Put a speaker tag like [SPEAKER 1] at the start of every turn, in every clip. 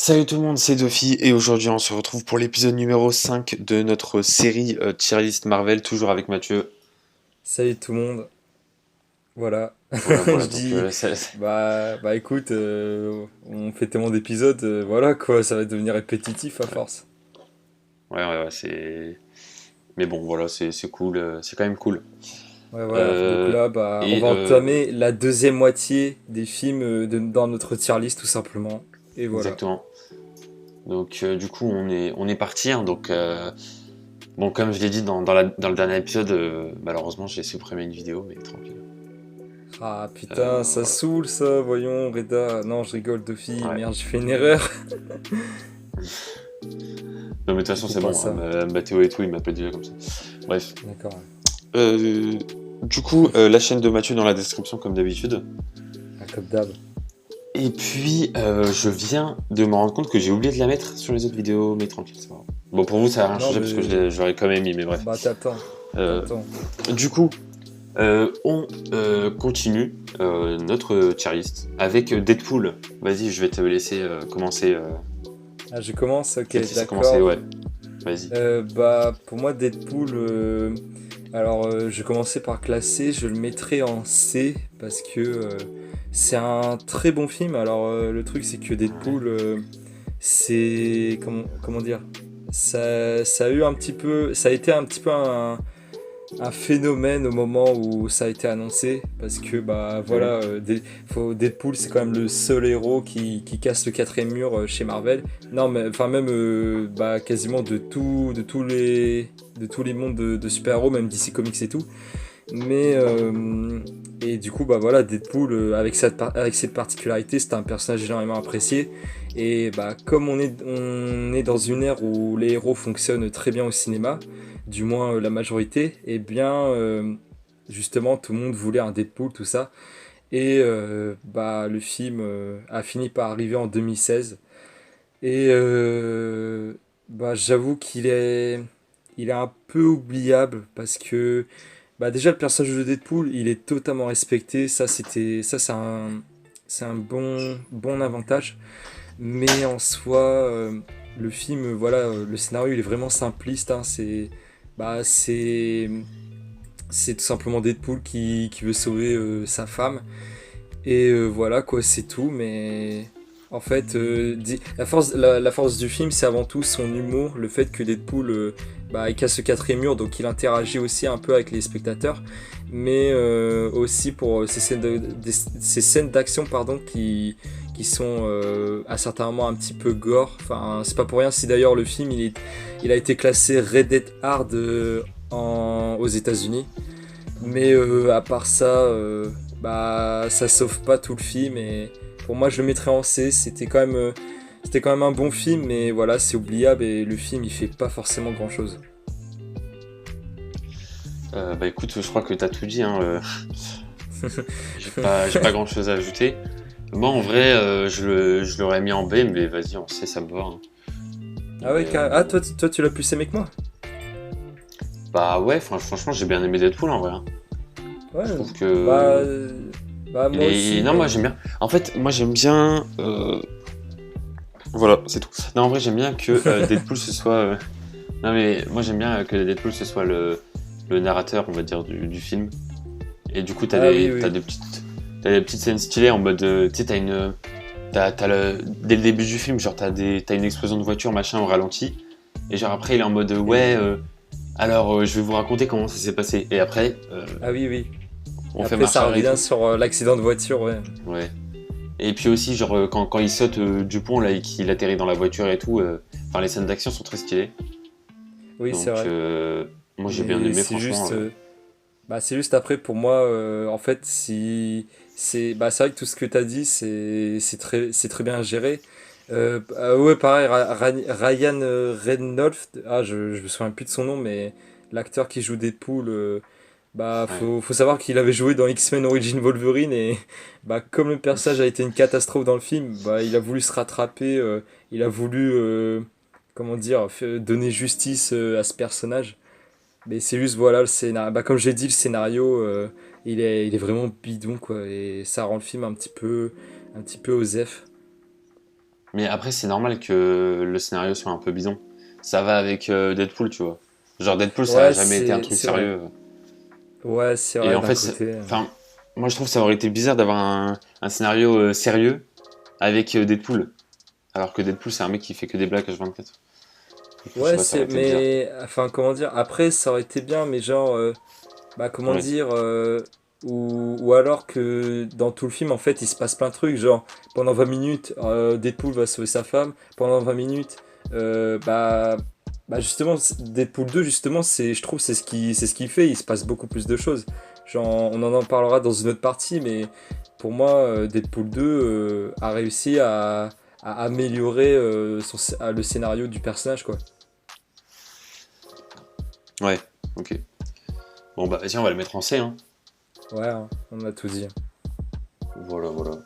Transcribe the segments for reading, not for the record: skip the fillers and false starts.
[SPEAKER 1] Salut tout le monde, c'est Dofi et aujourd'hui on se retrouve pour l'épisode numéro 5 de notre série Tier List Marvel, toujours avec Mathieu.
[SPEAKER 2] Salut tout le monde, voilà.
[SPEAKER 1] Voilà,
[SPEAKER 2] Je
[SPEAKER 1] voilà, donc
[SPEAKER 2] dis, bah écoute, on fait tellement d'épisodes, voilà quoi, ça va devenir répétitif à
[SPEAKER 1] ouais,
[SPEAKER 2] force.
[SPEAKER 1] ouais, c'est... Mais bon, voilà, c'est cool, c'est quand même cool.
[SPEAKER 2] Ouais, voilà. Donc
[SPEAKER 1] Euh,
[SPEAKER 2] là, bah, on
[SPEAKER 1] et
[SPEAKER 2] va entamer la deuxième moitié des films dans notre tier list tout simplement. Et voilà.
[SPEAKER 1] exactement. Donc du coup on est parti, hein, donc bon comme je l'ai dit dans le dernier épisode, malheureusement j'ai supprimé une vidéo, mais tranquille.
[SPEAKER 2] Ah putain, ça
[SPEAKER 1] Voilà,
[SPEAKER 2] saoule ça, voyons, Reda. Non, je rigole, Dofi,
[SPEAKER 1] ouais.
[SPEAKER 2] merde, j'ai fait une erreur.
[SPEAKER 1] Non mais de toute
[SPEAKER 2] Du
[SPEAKER 1] façon
[SPEAKER 2] coup,
[SPEAKER 1] c'est
[SPEAKER 2] pas
[SPEAKER 1] bon, hein,
[SPEAKER 2] ça.
[SPEAKER 1] Mathéo et tout, il m'appelle déjà comme ça. Bref.
[SPEAKER 2] D'accord.
[SPEAKER 1] Euh, du coup, la chaîne de Mathieu dans la description comme d'habitude.
[SPEAKER 2] Ah, comme d'hab.
[SPEAKER 1] Et puis, je viens de me rendre compte que j'ai oublié de la mettre sur les autres vidéos, mais tranquille, c'est pas grave. Bon, pour vous, ça n'a rien
[SPEAKER 2] Non,
[SPEAKER 1] changé parce que
[SPEAKER 2] mais.
[SPEAKER 1] j'aurais quand même mis, mais bref.
[SPEAKER 2] Bah, t'attends.
[SPEAKER 1] Euh,
[SPEAKER 2] T'attends.
[SPEAKER 1] du coup, on continue notre tier list avec Deadpool. Vas-y, je vais te laisser commencer.
[SPEAKER 2] Ah, je commence,
[SPEAKER 1] Je vais te
[SPEAKER 2] ok,
[SPEAKER 1] laisser commencer,
[SPEAKER 2] d'accord.
[SPEAKER 1] ouais. Vas-y.
[SPEAKER 2] Bah, pour moi, Deadpool, je vais commencer par classer, je le mettrai en C parce que c'est un très bon film. Alors, le truc, c'est que
[SPEAKER 1] Ouais.
[SPEAKER 2] Deadpool, c'est. Comment dire? Ça a eu un petit peu. Ça a été un petit peu un phénomène au moment où ça a été annoncé parce que bah
[SPEAKER 1] Mhm.
[SPEAKER 2] voilà Deadpool c'est quand même le seul héros qui casse le quatrième mur chez Marvel. Non mais enfin même bah quasiment de tous les mondes de super-héros, même DC Comics et tout, mais et du coup bah voilà Deadpool avec cette particularité, c'est un personnage énormément apprécié. Et bah comme on est dans une ère où les héros fonctionnent très bien au cinéma, du moins la majorité, et bien justement tout le monde voulait un Deadpool, tout ça. Et bah le film a fini par arriver en 2016. Et bah j'avoue il est un peu oubliable parce que bah déjà le personnage de Deadpool, il est totalement respecté, ça c'est un bon avantage, mais en soi le film voilà le scénario il est vraiment simpliste, hein, bah c'est tout simplement Deadpool qui veut sauver sa femme. Et voilà quoi, c'est tout. Mais en fait, la force du film, c'est avant tout son humour, le fait que Deadpool, bah, il casse le quatrième mur, donc il interagit aussi un peu avec les spectateurs, mais aussi pour ces scènes d'action, pardon, qui sont à certains moments un petit peu gore. Enfin, c'est pas pour rien si d'ailleurs le film il a été classé Rated Hard aux États-Unis. Mais à part ça, bah ça sauve pas tout le film. Et pour moi, je le mettrais en C. C'était quand même un bon film, mais voilà, c'est oubliable et le film il fait pas forcément grand chose.
[SPEAKER 1] Bah écoute, je crois que t'as tout dit, hein. J'ai pas grand-chose à ajouter. Moi, en vrai, je l'aurais mis en B, mais vas-y, on sait, ça me va, hein.
[SPEAKER 2] Ah ouais,
[SPEAKER 1] Mais,
[SPEAKER 2] ah toi tu l'as plus aimé que moi.
[SPEAKER 1] bah ouais, franchement, j'ai bien aimé Deadpool en vrai, hein.
[SPEAKER 2] Ouais,
[SPEAKER 1] Je trouve
[SPEAKER 2] bah,
[SPEAKER 1] que
[SPEAKER 2] moi aussi,
[SPEAKER 1] non, moi
[SPEAKER 2] mais
[SPEAKER 1] j'aime bien. En fait, moi j'aime bien. Voilà, c'est tout. Non, en vrai, j'aime bien que Deadpool ce soit. Non, mais moi j'aime bien que Deadpool ce soit le narrateur, on va dire, du film. Et du coup,
[SPEAKER 2] ah oui oui.
[SPEAKER 1] t'as des petites scènes stylées en mode, tu sais, dès le début du film, genre t'as une explosion de voiture, machin, au ralenti. Et genre après, il est en mode, ouais,
[SPEAKER 2] Et
[SPEAKER 1] alors je vais vous raconter comment ça s'est passé. Et après,
[SPEAKER 2] ah oui oui.
[SPEAKER 1] on fait
[SPEAKER 2] Après
[SPEAKER 1] marche
[SPEAKER 2] ça
[SPEAKER 1] arrière et
[SPEAKER 2] revient
[SPEAKER 1] tout.
[SPEAKER 2] sur l'accident de voiture, ouais.
[SPEAKER 1] Ouais. Et puis aussi, genre, quand il saute du pont là et qu'il atterrit dans la voiture et tout, enfin, les scènes d'action sont très stylées.
[SPEAKER 2] Oui c'est
[SPEAKER 1] Donc,
[SPEAKER 2] vrai.
[SPEAKER 1] moi j'ai bien
[SPEAKER 2] Mais
[SPEAKER 1] aimé, franchement.
[SPEAKER 2] bah, c'est juste après pour moi, en fait, si c'est vrai que tout ce que tu as dit, c'est très bien géré. Ouais, pareil, Ryan Reynolds, je me souviens plus de son nom, mais l'acteur qui joue Deadpool, bah
[SPEAKER 1] Ouais.
[SPEAKER 2] faut savoir qu'il avait joué dans X-Men Origin Wolverine et bah comme le personnage a été une catastrophe dans le film, bah il a voulu se rattraper, il a voulu comment dire, donner justice à ce personnage. Mais c'est juste, voilà, le scénario. Bah, comme j'ai dit, le scénario, il est vraiment bidon, quoi. Et ça rend le film un petit peu osef.
[SPEAKER 1] Mais après, c'est normal que le scénario soit un peu bidon. Ça va avec Deadpool, tu vois. Genre Deadpool, ça a
[SPEAKER 2] Ouais,
[SPEAKER 1] jamais été un truc
[SPEAKER 2] c'est vrai.
[SPEAKER 1] sérieux.
[SPEAKER 2] Ouais, c'est
[SPEAKER 1] Et
[SPEAKER 2] vrai
[SPEAKER 1] en
[SPEAKER 2] d'un
[SPEAKER 1] fait,
[SPEAKER 2] côté.
[SPEAKER 1] enfin, moi je trouve que ça aurait été bizarre d'avoir un scénario sérieux avec Deadpool. Alors que Deadpool, c'est un mec qui fait que des blagues H24. Du coup, je sais
[SPEAKER 2] Ouais,
[SPEAKER 1] pas, ça aurait été bizarre.
[SPEAKER 2] enfin, comment dire, après, ça aurait été bien, mais genre, bah, comment
[SPEAKER 1] Ouais,
[SPEAKER 2] dire, ou alors que dans tout le film, en fait, il se passe plein de trucs, genre, pendant 20 minutes, Deadpool va sauver sa femme, pendant 20 minutes, bah justement, Deadpool 2, justement, je trouve, c'est ce qu'il fait, il se passe beaucoup plus de choses. Genre, on en parlera dans une autre partie, mais pour moi, Deadpool 2 a réussi à améliorer le scénario du personnage, quoi.
[SPEAKER 1] ouais, ok. Bon, bah, vas-y, on va le mettre en C, hein.
[SPEAKER 2] Ouais, hein, on a tout dit.
[SPEAKER 1] Voilà, voilà.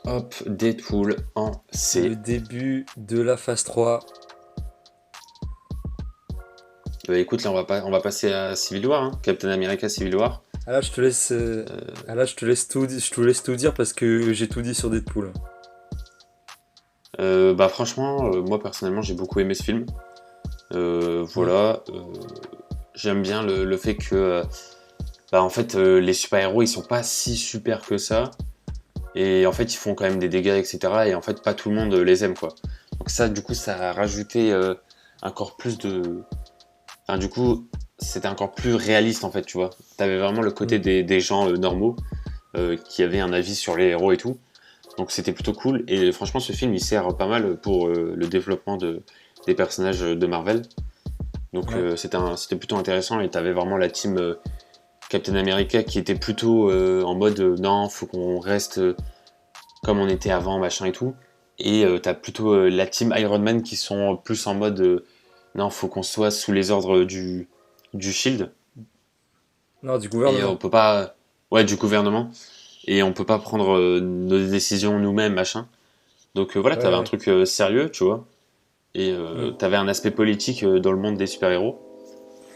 [SPEAKER 1] Hop, Deadpool en
[SPEAKER 2] Le
[SPEAKER 1] C.
[SPEAKER 2] début de la phase 3.
[SPEAKER 1] Écoute, là, on va passer à Civil War, hein. Captain America Civil War.
[SPEAKER 2] Ah là, je te laisse, ah là, je te laisse tout dire parce que j'ai tout dit sur Deadpool.
[SPEAKER 1] Bah, franchement, moi, personnellement, j'ai beaucoup aimé ce film.
[SPEAKER 2] Hmm.
[SPEAKER 1] Voilà. J'aime bien le fait que, bah, en fait, les super-héros, ils sont pas si super que ça. Et en fait, ils font quand même des dégâts, etc. Et en fait, pas tout le monde les aime, quoi. Donc ça, du coup, ça a rajouté encore plus de... Enfin, du coup, c'était encore plus réaliste, en fait, tu vois. T'avais vraiment le côté
[SPEAKER 2] Hmm.
[SPEAKER 1] des gens normaux qui avaient un avis sur les héros et tout. Donc c'était plutôt cool. Et franchement, ce film, il sert pas mal pour le développement des personnages de Marvel. Donc
[SPEAKER 2] Ouais.
[SPEAKER 1] c'était plutôt intéressant. Et t'avais vraiment la team Captain America qui était plutôt en mode non, faut qu'on reste comme on était avant, machin et tout. Et t'as plutôt la team Iron Man qui sont plus en mode non, faut qu'on soit sous les ordres du Shield.
[SPEAKER 2] Non, du
[SPEAKER 1] Et
[SPEAKER 2] gouvernement.
[SPEAKER 1] on peut pas. Ouais, du gouvernement. Et on peut pas prendre nos décisions nous-mêmes, machin. Donc voilà,
[SPEAKER 2] Ouais,
[SPEAKER 1] t'avais un
[SPEAKER 2] ouais.
[SPEAKER 1] truc sérieux, tu vois. Et
[SPEAKER 2] Hmm.
[SPEAKER 1] t'avais un aspect politique dans le monde des super-héros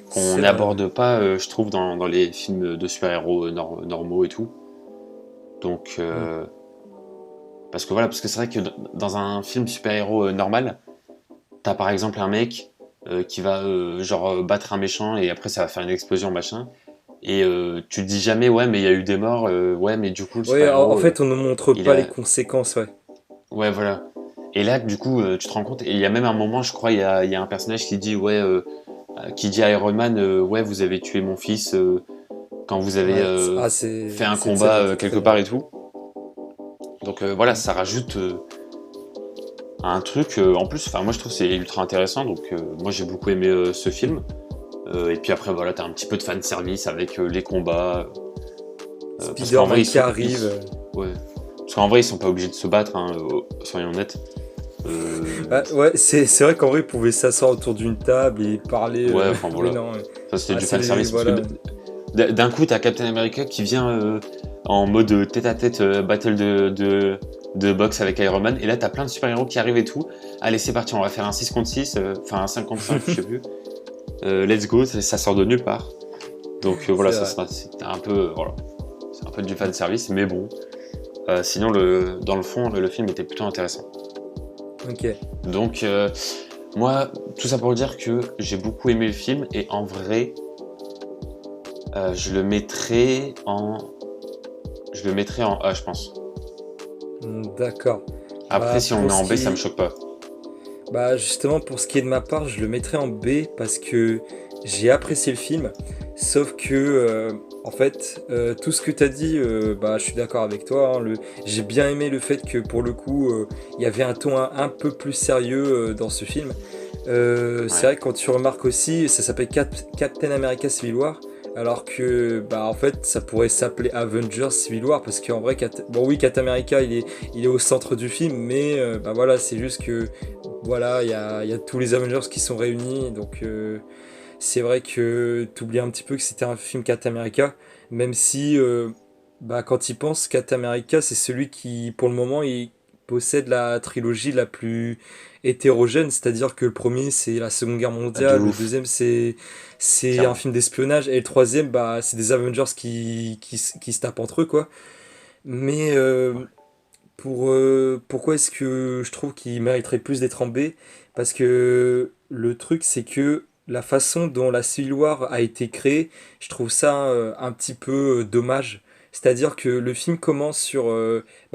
[SPEAKER 1] qu'on
[SPEAKER 2] C'est vrai, ouais.
[SPEAKER 1] n'aborde pas, je trouve, dans les films de super-héros normaux et tout. Donc,
[SPEAKER 2] Hmm.
[SPEAKER 1] parce que voilà, parce que c'est vrai que dans un film super-héros normal, t'as par exemple un mec qui va genre battre un méchant et après ça va faire une explosion, machin. Et tu te dis jamais, ouais, mais il y a eu des morts, ouais, mais du coup, le
[SPEAKER 2] Ouais, en
[SPEAKER 1] super-héros,
[SPEAKER 2] fait, on ne montre
[SPEAKER 1] il
[SPEAKER 2] pas les
[SPEAKER 1] a.
[SPEAKER 2] conséquences, ouais.
[SPEAKER 1] Ouais, voilà. Et là, du coup, tu te rends compte, et il y a même un moment, je crois, il y a un personnage qui dit, ouais, qui dit à Iron Man, ouais, vous avez tué mon fils quand vous avez
[SPEAKER 2] Ouais.
[SPEAKER 1] fait un
[SPEAKER 2] Cette scène
[SPEAKER 1] combat
[SPEAKER 2] était très
[SPEAKER 1] quelque
[SPEAKER 2] bien.
[SPEAKER 1] part et tout. Donc voilà,
[SPEAKER 2] Hmm.
[SPEAKER 1] ça rajoute un truc. En plus, enfin, moi je trouve que c'est ultra intéressant. Donc moi j'ai beaucoup aimé ce film. Et puis après, voilà, t'as un petit peu de fan service avec les combats. Parce qu'en vrai,
[SPEAKER 2] Spider-Man qui arrive.
[SPEAKER 1] ouais. Parce qu'en vrai, ils sont pas obligés de se battre, hein, soyons honnêtes.
[SPEAKER 2] Ah, ouais, c'est vrai qu'en vrai, ils pouvaient s'asseoir autour d'une table et parler.
[SPEAKER 1] Ouais, enfin
[SPEAKER 2] Mais
[SPEAKER 1] voilà.
[SPEAKER 2] non.
[SPEAKER 1] Ça c'était
[SPEAKER 2] Ah,
[SPEAKER 1] du
[SPEAKER 2] c'est
[SPEAKER 1] fan
[SPEAKER 2] les.
[SPEAKER 1] service. Parce que
[SPEAKER 2] Voilà.
[SPEAKER 1] d'un coup, t'as Captain America qui vient en mode tête-à-tête battle de boxe avec Iron Man. Et là, t'as plein de super-héros qui arrivent et tout. Allez, c'est parti, on va faire un 6 contre 6, enfin un 5 contre 5, je sais plus. Let's go, ça sort de nulle part. Donc voilà,
[SPEAKER 2] C'est vrai.
[SPEAKER 1] c'est un peu, voilà, c'est un peu du fan service, mais bon. Sinon, dans le fond, le film était plutôt intéressant.
[SPEAKER 2] Ok.
[SPEAKER 1] Donc, moi, tout ça pour dire que j'ai beaucoup aimé le film et en vrai, je le mettrais en A, je pense.
[SPEAKER 2] D'accord.
[SPEAKER 1] Après,
[SPEAKER 2] Bah,
[SPEAKER 1] si on le
[SPEAKER 2] pour
[SPEAKER 1] met
[SPEAKER 2] ce
[SPEAKER 1] en B, ça me
[SPEAKER 2] qui.
[SPEAKER 1] choque pas.
[SPEAKER 2] Bah, justement, pour ce qui est de ma part, je le mettrais en B parce que j'ai apprécié le film. Sauf que, en fait, tout ce que tu as dit, bah, je suis d'accord avec toi, hein. J'ai bien aimé le fait que, pour le coup, il y avait un ton un peu plus sérieux dans ce film. C'est
[SPEAKER 1] Ouais,
[SPEAKER 2] vrai que quand tu remarques aussi, ça s'appelle Captain America Civil War. Alors que, bah, en fait, ça pourrait s'appeler Avengers Civil War parce qu'en vrai, bon, oui, Captain America, il est au centre du film, mais bah voilà, c'est juste que voilà, il y a tous les Avengers qui sont réunis, donc c'est vrai que tu oublies un petit peu que c'était un film Captain America, même si bah, quand il pense, Captain America, c'est celui qui, pour le moment, il possède la trilogie la plus hétérogène, c'est-à-dire que le premier c'est la Seconde Guerre
[SPEAKER 1] de
[SPEAKER 2] mondiale, le
[SPEAKER 1] ouf,
[SPEAKER 2] deuxième c'est un
[SPEAKER 1] clairement.
[SPEAKER 2] film d'espionnage, et le troisième c'est des Avengers qui se tapent entre eux, quoi. Mais
[SPEAKER 1] Ouais.
[SPEAKER 2] Pourquoi est-ce que je trouve qu'il mériterait plus d'être en B? Parce que le truc, c'est que la façon dont la Civil War a été créée, je trouve ça un petit peu dommage. C'est-à-dire que le film commence sur,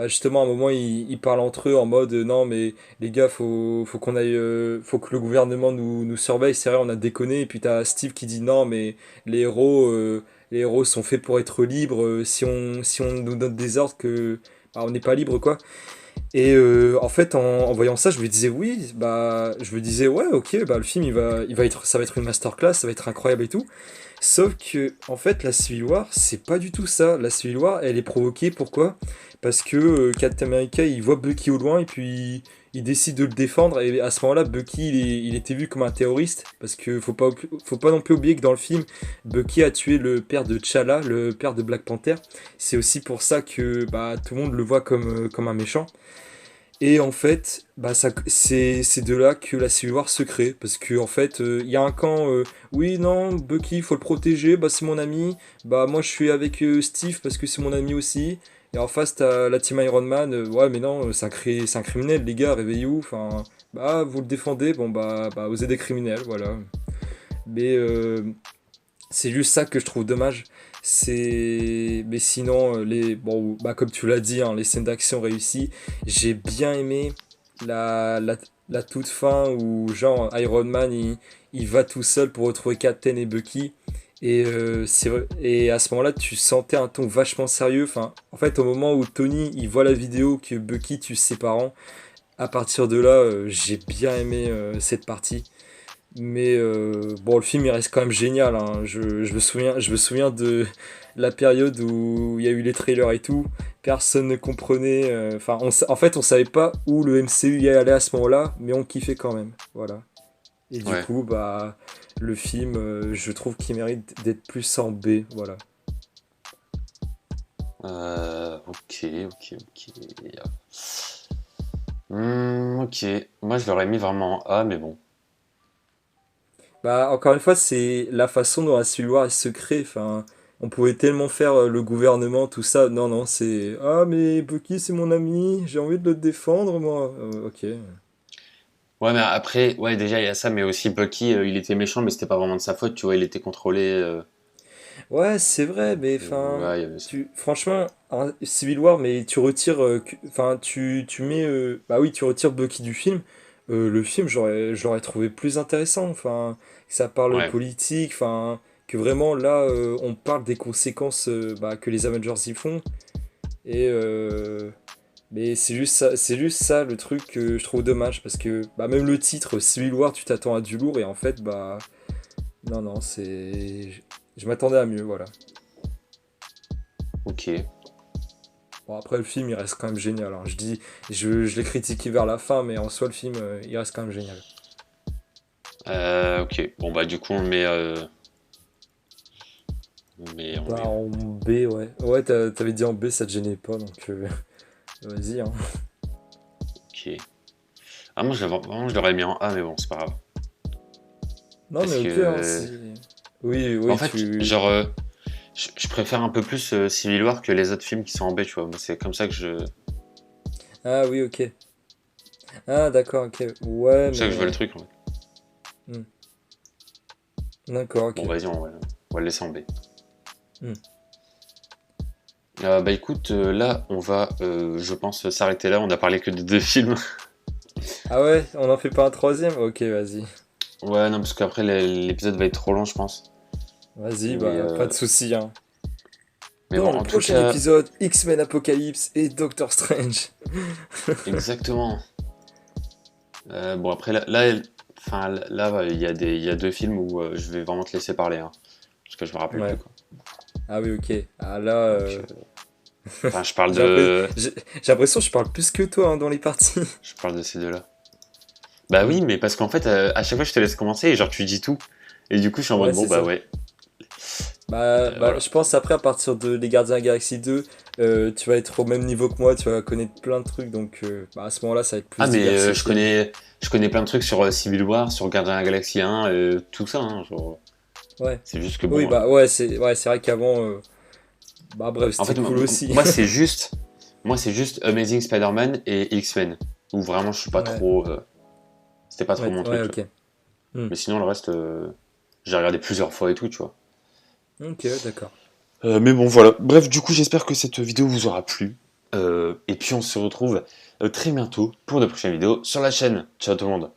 [SPEAKER 2] justement, à un moment, ils parlent entre eux en mode, non, mais les gars, faut qu'on aille, faut que le gouvernement nous surveille, c'est vrai, on a déconné. Et puis t'as Steve qui dit, non, mais les héros, euh, les héros sont faits pour être libres. Si on nous donne des ordres on n'est pas libre, quoi. Et en fait, en voyant ça, je me disais oui, je me disais ouais, ok, le film il va être, ça va être une masterclass, ça va être incroyable et tout. Sauf que en fait, la Civil War, c'est pas du tout ça. La Civil War, elle est provoquée, pourquoi? Parce que Captain America, il voit Bucky au loin et puis il décide de le défendre. Et à ce moment-là, Bucky, il était vu comme un terroriste parce que faut pas non plus oublier que dans le film, Bucky a tué le père de T'Challa, le père de Black Panther. C'est aussi pour ça que tout le monde le voit comme un méchant. Et en fait, c'est de là que la Civil War se crée. Parce que en fait, il y a un camp, oui, non, Bucky, il faut le protéger, c'est mon ami. Moi, je suis avec Steve parce que c'est mon ami aussi. Et en face, t'as la team Iron Man, ouais, mais non, c'est un criminel, les gars, réveillez-vous. Enfin, vous le défendez, bon, vous êtes des criminels, voilà. Mais c'est juste ça que je trouve dommage. Mais sinon, comme tu l'as dit, hein, les scènes d'action réussies. J'ai bien aimé la toute fin où, genre, Iron Man, il va tout seul pour retrouver Captain et Bucky. Et à ce moment-là, tu sentais un ton vachement sérieux. Enfin, en fait, au moment où Tony, il voit la vidéo que Bucky tue ses parents, à partir de là, j'ai bien aimé cette partie. Mais le film il reste quand même génial, hein. Je me souviens de la période où il y a eu les trailers et tout. Personne ne comprenait. En fait, on savait pas où le MCU y allait à ce moment-là, mais on kiffait quand même. Voilà. Et du
[SPEAKER 1] Ouais.
[SPEAKER 2] coup, le film, je trouve qu'il mérite d'être plus en B. Voilà.
[SPEAKER 1] Ok, ok, ok. Ok. Moi, je l'aurais mis vraiment en A, mais bon.
[SPEAKER 2] Encore une fois, c'est la façon dont la Civil War elle se crée. Enfin, on pouvait tellement faire le gouvernement, tout ça. Non, non, c'est ah, mais Bucky, c'est mon ami, j'ai envie de le défendre, moi. Ok.
[SPEAKER 1] Ouais, mais après, ouais, déjà, il y a ça, mais aussi Bucky, il était méchant, mais c'était pas vraiment de sa faute, tu vois, il était contrôlé.
[SPEAKER 2] Ouais, c'est vrai, mais enfin,
[SPEAKER 1] Ouais, il y avait ça.
[SPEAKER 2] franchement, Civil War, mais tu retires, enfin, tu mets, oui, tu retires Bucky du film. Le film, je l'aurais trouvé plus intéressant. Enfin, que ça parle
[SPEAKER 1] Ouais.
[SPEAKER 2] politique, enfin, que vraiment là, on parle des conséquences que les Avengers y font. Et mais c'est juste ça le truc que je trouve dommage parce que même le titre Civil War, tu t'attends à du lourd et en fait, non, non, je m'attendais à mieux, voilà.
[SPEAKER 1] Ok.
[SPEAKER 2] Bon, après, le film, il reste quand même génial, hein. Je l'ai critiqué vers la fin, mais en soi, le film, il reste quand même génial.
[SPEAKER 1] Ok. Bon, bah, du coup, on met.
[SPEAKER 2] En B, ouais. Ouais, t'avais dit en B, ça te gênait pas, donc vas-y, hein.
[SPEAKER 1] Ok. Ah, moi, vraiment, je l'aurais mis en A, mais bon, c'est pas grave.
[SPEAKER 2] Non, mais
[SPEAKER 1] Parce
[SPEAKER 2] ok, hein,
[SPEAKER 1] que.
[SPEAKER 2] si. Oui,
[SPEAKER 1] En
[SPEAKER 2] oui,
[SPEAKER 1] fait,
[SPEAKER 2] tu.
[SPEAKER 1] genre, je préfère un peu plus Civil War que les autres films qui sont en B, tu vois. Moi, c'est comme ça que je.
[SPEAKER 2] Ah, oui, ok. Ah, d'accord, ok. Ouais,
[SPEAKER 1] Comme ça que je vois le
[SPEAKER 2] mais.
[SPEAKER 1] truc, en fait.
[SPEAKER 2] Hmm. D'accord,
[SPEAKER 1] Bon,
[SPEAKER 2] ok.
[SPEAKER 1] vas-y, on va le laisser en B.
[SPEAKER 2] Hmm.
[SPEAKER 1] Bah écoute, là, on va, je pense, s'arrêter là. On a parlé que de deux films.
[SPEAKER 2] Ah ouais, on en fait pas un troisième? Ok, vas-y.
[SPEAKER 1] Ouais, non, parce qu'après, l'épisode va être trop long, je pense.
[SPEAKER 2] Vas-y,
[SPEAKER 1] Mais,
[SPEAKER 2] pas de soucis, hein.
[SPEAKER 1] mais bon,
[SPEAKER 2] Dans le
[SPEAKER 1] en tout
[SPEAKER 2] prochain
[SPEAKER 1] cas,
[SPEAKER 2] épisode, X-Men Apocalypse et Doctor Strange.
[SPEAKER 1] exactement. Bon, après, enfin, là, il y a deux films où je vais vraiment te laisser parler, hein, parce que je me rappelle plus,
[SPEAKER 2] Ouais.
[SPEAKER 1] quoi.
[SPEAKER 2] Ah oui, ok. Ah là,
[SPEAKER 1] Donc, enfin,
[SPEAKER 2] j'ai l'impression j'ai l'impression que je parle plus que toi, hein, dans les parties.
[SPEAKER 1] je parle de ces deux-là. Bah
[SPEAKER 2] Hmm.
[SPEAKER 1] oui, mais parce qu'en fait, à chaque fois, je te laisse commencer et genre, tu dis tout. Et du coup, je suis en
[SPEAKER 2] Ouais,
[SPEAKER 1] mode, bon,
[SPEAKER 2] c'est
[SPEAKER 1] bah
[SPEAKER 2] ça.
[SPEAKER 1] ouais, voilà.
[SPEAKER 2] Je pense après, à partir de Les Gardiens de la Galaxie 2, tu vas être au même niveau que moi, tu vas connaître plein de trucs, donc à ce moment-là, ça va être
[SPEAKER 1] Ah,
[SPEAKER 2] plus
[SPEAKER 1] mais
[SPEAKER 2] diversifié.
[SPEAKER 1] je connais plein de trucs sur Civil War, sur Gardien de la Galaxie 1, tout ça, hein, genre.
[SPEAKER 2] Ouais.
[SPEAKER 1] C'est juste que
[SPEAKER 2] Oui,
[SPEAKER 1] bon.
[SPEAKER 2] ouais, c'est vrai qu'avant, bref,
[SPEAKER 1] En
[SPEAKER 2] c'était
[SPEAKER 1] fait,
[SPEAKER 2] cool aussi.
[SPEAKER 1] moi, c'est juste. Moi, c'est juste Amazing Spider-Man et X-Men, où vraiment je suis pas
[SPEAKER 2] Ouais,
[SPEAKER 1] trop. C'était pas trop
[SPEAKER 2] ouais,
[SPEAKER 1] mon
[SPEAKER 2] ouais,
[SPEAKER 1] truc, tu vois.
[SPEAKER 2] ok. Hmm.
[SPEAKER 1] Mais sinon, le reste, j'ai regardé plusieurs fois et tout, tu vois.
[SPEAKER 2] Ok, d'accord.
[SPEAKER 1] Mais bon, voilà. Bref, du coup, j'espère que cette vidéo vous aura plu. Et puis, on se retrouve très bientôt pour de prochaines vidéos sur la chaîne. Ciao tout le monde.